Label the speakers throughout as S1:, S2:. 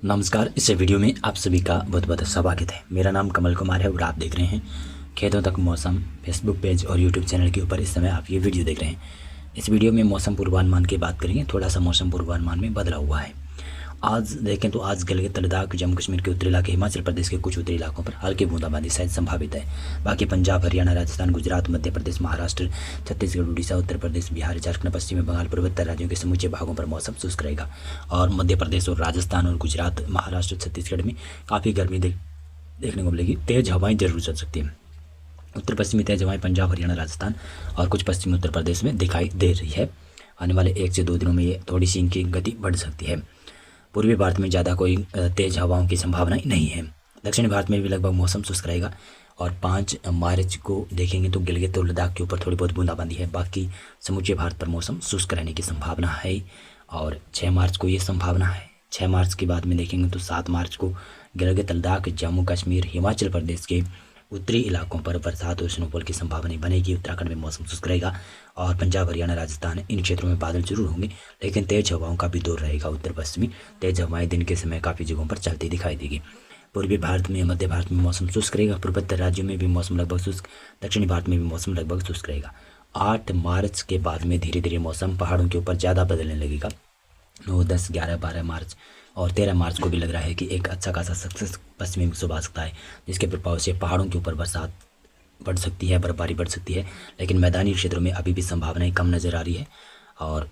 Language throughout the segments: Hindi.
S1: नमस्कार। इस वीडियो में आप सभी का बहुत बहुत स्वागत है। मेरा नाम कमल कुमार है और आप देख रहे हैं खेतों तक मौसम फेसबुक पेज और यूट्यूब चैनल के ऊपर इस समय आप ये वीडियो देख रहे हैं। इस वीडियो में मौसम पूर्वानुमान की बात करेंगे। थोड़ा सा मौसम पूर्वानुमान में बदला हुआ है। आज देखें तो आज गिलगित लद्दाख जम्मू कश्मीर के उत्तरी इलाके हिमाचल प्रदेश के कुछ उत्तरी इलाकों पर हल्की बूंदाबांदी शायद संभावित है। बाकी पंजाब हरियाणा राजस्थान गुजरात मध्य प्रदेश महाराष्ट्र छत्तीसगढ़ उड़ीसा उत्तर प्रदेश बिहार झारखंड पश्चिमी बंगाल पूर्वोत्तर राज्यों के समूचे भागों पर मौसम शुष्क रहेगा और मध्य प्रदेश और राजस्थान और गुजरात महाराष्ट्र छत्तीसगढ़ में काफ़ी गर्मी देखने को मिलेगी। तेज़ हवाएं जरूर चल सकती हैं। उत्तर पश्चिमी तेज हवाएं पंजाब हरियाणा राजस्थान और कुछ पश्चिमी उत्तर प्रदेश में दिखाई दे रही है। आने वाले 1 से 2 दिनों में ये थोड़ी सी इनकी गति बढ़ सकती है। पूर्वी भारत में ज़्यादा कोई तेज़ हवाओं की संभावना नहीं है। दक्षिणी भारत में भी लगभग मौसम शुष्क रहेगा और 5 मार्च को देखेंगे तो गिलगित और लद्दाख के ऊपर थोड़ी बहुत बूंदाबांदी है। बाकी समूचे भारत पर मौसम शुष्क रहने की संभावना है और 6 मार्च को ये संभावना है। 6 मार्च के बाद में देखेंगे तो 7 मार्च को गिलगित लद्दाख जम्मू कश्मीर हिमाचल प्रदेश के उत्तरी इलाकों पर बरसात और स्नोफॉल की संभावना बनेगी। उत्तराखंड में मौसम शुष्क रहेगा और पंजाब हरियाणा राजस्थान इन क्षेत्रों में बादल जरूर होंगे, लेकिन तेज हवाओं का भी दौर रहेगा। उत्तर पश्चिमी तेज हवाएं दिन के समय काफ़ी जगहों पर चलती दिखाई देगी। पूर्वी भारत में मध्य भारत में मौसम शुष्क रहेगा। पूर्वोत्तर राज्यों में भी मौसम लगभग शुष्क, दक्षिणी भारत में भी मौसम लगभग शुष्क रहेगा। 8 मार्च के बाद में धीरे धीरे मौसम पहाड़ों के ऊपर ज़्यादा बदलने लगेगा। 9, 10, 11, 12 मार्च और 13 मार्च को भी लग रहा है कि एक अच्छा खासा सक्सेस पश्चिमी विक्षोभ आ सकता है, जिसके प्रभाव से पहाड़ों के ऊपर बरसात बढ़ सकती है, बर्फबारी बढ़ सकती है। लेकिन मैदानी क्षेत्रों में अभी भी संभावनाएं कम नज़र आ रही है और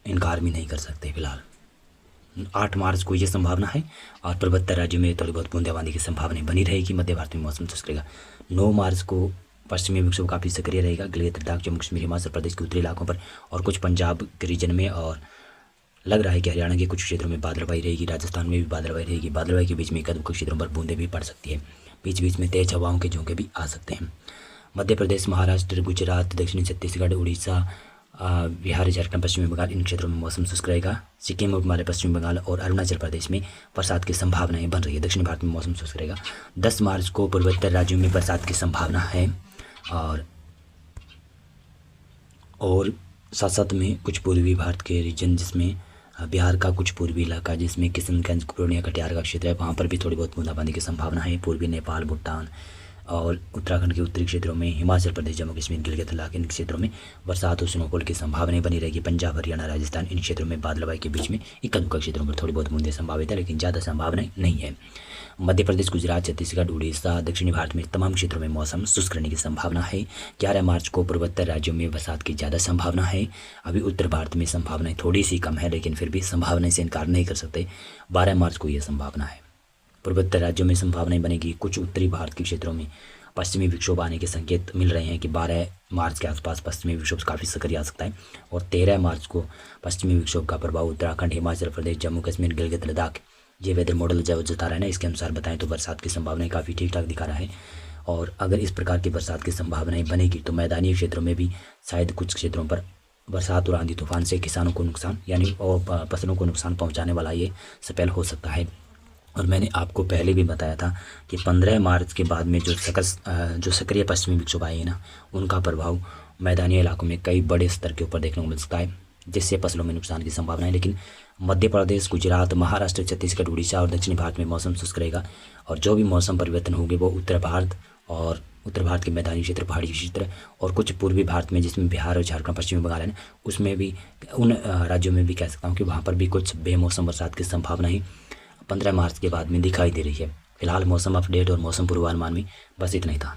S1: इनकार भी नहीं कर सकते फिलहाल। 8 मार्च को ये संभावना है और पूर्वोत्तर राज्यों में थोड़ी बहुत बूंदाबांदी की संभावना बनी रहेगी। मध्य भारत में मौसम शुष्क रहेगा। 9 मार्च को पश्चिमी विक्षोभ काफ़ी सक्रिय रहेगा गिलगित लद्दाख जम्मू कश्मीर हिमाचल प्रदेश के उत्तरी इलाकों पर और कुछ पंजाब के रीजन में, और लग रहा है कि हरियाणा के कुछ क्षेत्रों में बादलवाई रहेगी। राजस्थान में भी बादलवाई रहेगी। बादलवाई के बीच में एक कुछ क्षेत्रों पर बूंदें भी पड़ सकती है। बीच बीच में तेज हवाओं के झोंके भी आ सकते हैं। मध्य प्रदेश महाराष्ट्र गुजरात दक्षिणी छत्तीसगढ़ उड़ीसा बिहार झारखंड पश्चिमी बंगाल इन क्षेत्रों में मौसम शुष्क रहेगा। सिक्किम उपमालय पश्चिमी बंगाल और अरुणाचल प्रदेश में बरसात की संभावनाएं बन रही है। दक्षिण भारत में मौसम शुष्क रहेगा। 10 मार्च को पूर्वोत्तर राज्यों में बरसात की संभावना है और साथ साथ में कुछ पूर्वी भारत के रीजन जिसमें बिहार का कुछ पूर्वी इलाका जिसमें किशनगंज पूर्णिया कटिहार का क्षेत्र है, वहाँ पर भी थोड़ी बहुत बूंदाबांदी की संभावना है। पूर्वी नेपाल भूटान और उत्तराखंड के उत्तरी क्षेत्रों में हिमाचल प्रदेश जम्मू कश्मीर गिलगित लद्दाख इन क्षेत्रों में बरसात और स्नोफॉल की संभावनाएं बनी रहेगी। पंजाब हरियाणा राजस्थान इन क्षेत्रों में बादलवाई के बीच में इक्का दुक्का क्षेत्रों पर थोड़ी बहुत बूंदें संभावित है, लेकिन ज़्यादा संभावनाएं नहीं है। मध्य प्रदेश गुजरात छत्तीसगढ़ उड़ीसा दक्षिणी भारत में तमाम क्षेत्रों में मौसम शुष्क रहने की संभावना है। 11 मार्च को पूर्वोत्तर राज्यों में बरसात की ज़्यादा संभावना है। अभी उत्तर भारत में संभावनाएं थोड़ी सी कम है, लेकिन फिर भी संभावना से इनकार नहीं कर सकते। 12 मार्च को यह संभावना है। पूर्वोत्तर राज्यों में संभावनाएं बनेगी। कुछ उत्तरी भारत के क्षेत्रों में पश्चिमी विक्षोभ आने के संकेत मिल रहे हैं कि 12 मार्च के आसपास पश्चिमी विक्षोभ काफ़ी सक्रिय आ सकता है और 13 मार्च को पश्चिमी विक्षोभ का प्रभाव उत्तराखंड हिमाचल प्रदेश जम्मू कश्मीर गिलगित लद्दाख ये वेदर मॉडल जो जता रहा है ना, इसके अनुसार बताएं तो बरसात की संभावनाएं काफ़ी ठीक ठाक दिखा रहा है। और अगर इस प्रकार की बरसात की संभावनाएं बनेगी तो मैदानी क्षेत्रों में भी शायद कुछ क्षेत्रों पर बरसात और आंधी तूफान से किसानों को नुकसान यानी और फसलों को नुकसान पहुँचाने वाला ये स्पेल हो सकता है। और मैंने आपको पहले भी बताया था कि 15 मार्च के बाद में जो सक्रिय पश्चिमी विक्षोभ आए हैं ना, उनका प्रभाव मैदानी इलाकों में कई बड़े स्तर के ऊपर देखने को मिल सकता है, जिससे फसलों में नुकसान की संभावना है। लेकिन मध्य प्रदेश गुजरात महाराष्ट्र छत्तीसगढ़ उड़ीसा और दक्षिणी भारत में मौसम शुष्क रहेगा और जो भी मौसम परिवर्तन होंगे वो उत्तर भारत के मैदानी क्षेत्र पहाड़ी क्षेत्र और कुछ पूर्वी भारत में जिसमें बिहार और झारखंड पश्चिमी बंगाल है, उसमें भी उन राज्यों में भी कह सकता हूँ कि वहाँ पर भी कुछ बेमौसम बरसात की संभावना ही 15 मार्च के बाद में दिखाई दे रही है। फिलहाल मौसम अपडेट और मौसम पूर्वानुमान में बस इतना ही था।